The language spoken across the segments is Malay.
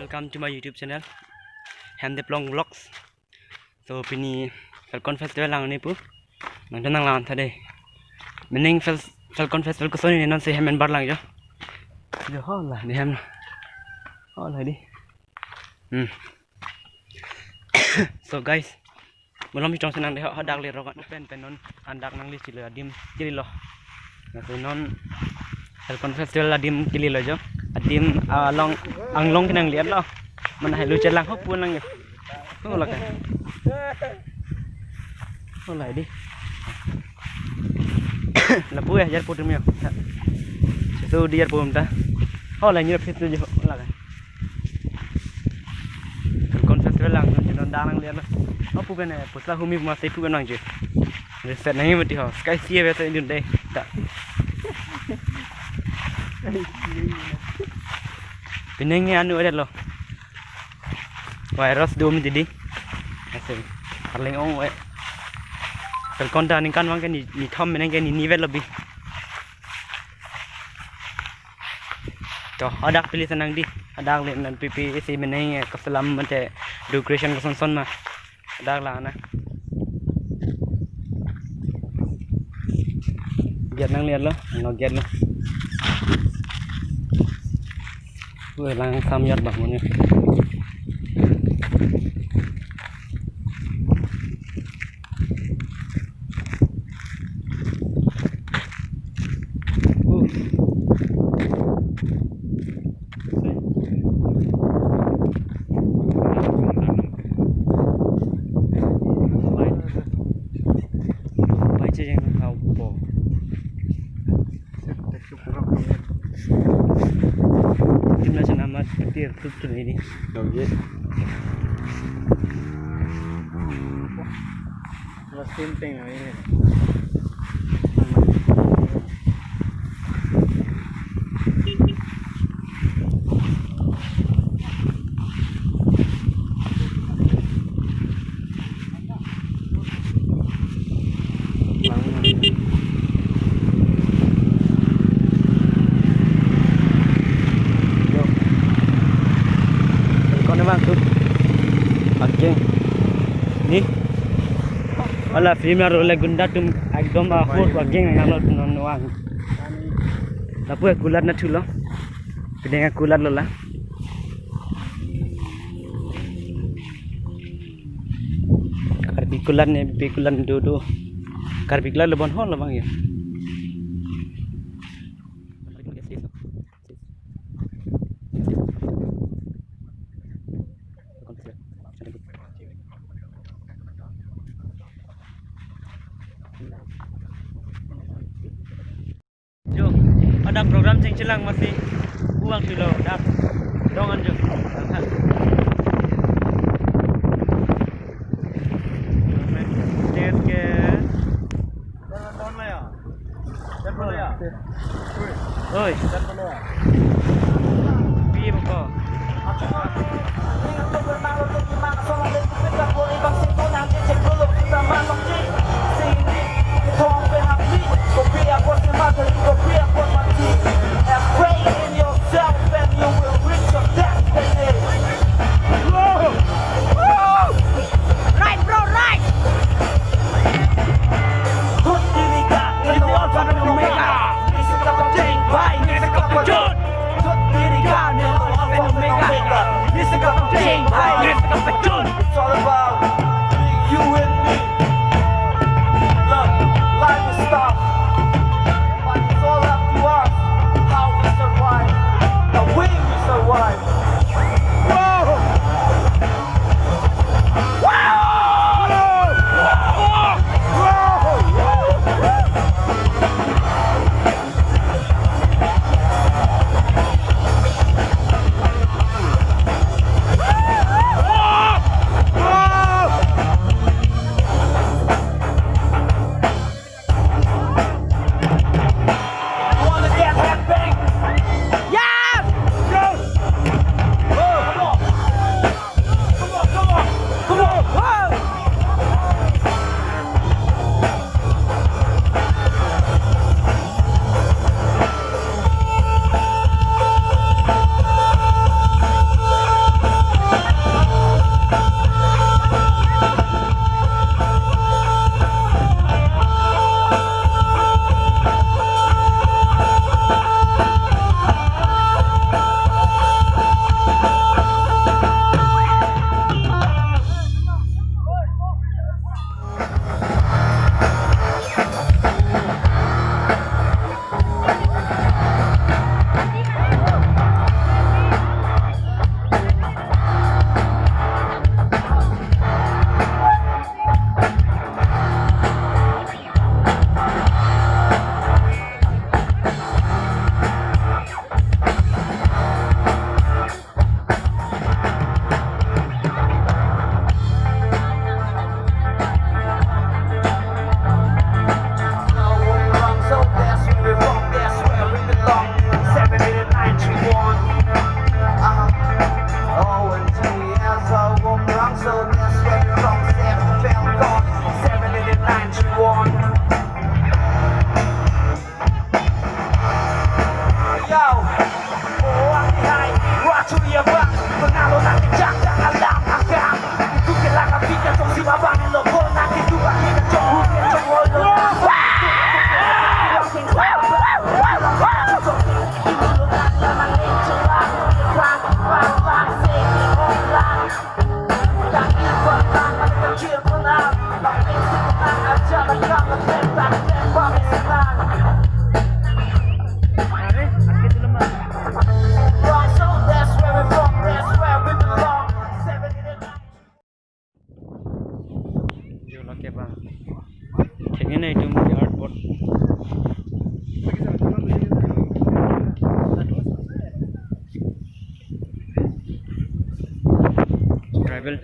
welcome to my YouTube channel Handeplong Vlogs. So pini Falcon Festival lang ni po. Nang lang tadi. Mening Falcon Festival ko ni non si hemen bar lang jo. Jo lah ni hem. Lah di. So guys, belum ditong senang deh hadak le rokan pen non andak nang li sila adim jili loh. Nah non Falcon Festival adim jili loh jo. Adim anglong kinang lihat loh. Mana hai lu celang hop pun lang ya. Oh lah kan. Oh lah di. Lapu ya jar putum yo. Itu dia pun ta. Oh lah nyirap situ je lah kan. Falcon Festival lang non danang lihat loh. Apa kan pusla humi masih pu kan je. Reset nahi mati ho. Sky see wesa indun deh. Tak. Pinenge anu ada loh. Virus dum jadi. Asal. Paling ong we. Falcon ta ning kan wang kan ni thom meneng kan ni vet lebih. Toh adak pilih senang di. Adak le nan pipi si meneng keselam mate decoration ko son mah. Adak lah na. Giat nang lihat loh, ngogiat loh. Wah, lang samyat bangunnya. Baik saja yang kau po. Jumlah senamat petir tutur ini. Oke. Mesin ting ini. Ni ala film role gunda tum ekdom ahor bageng ngalot nonwang tapi kulat na thulo kedenga kulat lola karbi kulat ne bikulan do karbi kulat lebon hol bang ya ada program sing celang masih uang kilo dak dongan jo ke don lah ya oi piye bako जो लगे बा ठेंगे नहीं तुम airport travel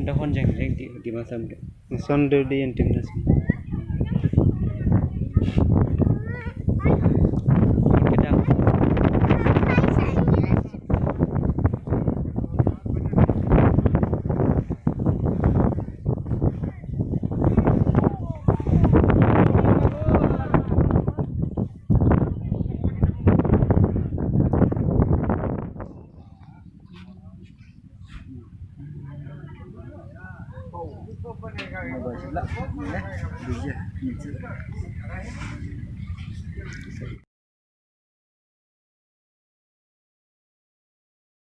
dahon jeng di masa muda. Sonde di intimidasi. Kita Sebelah, ya,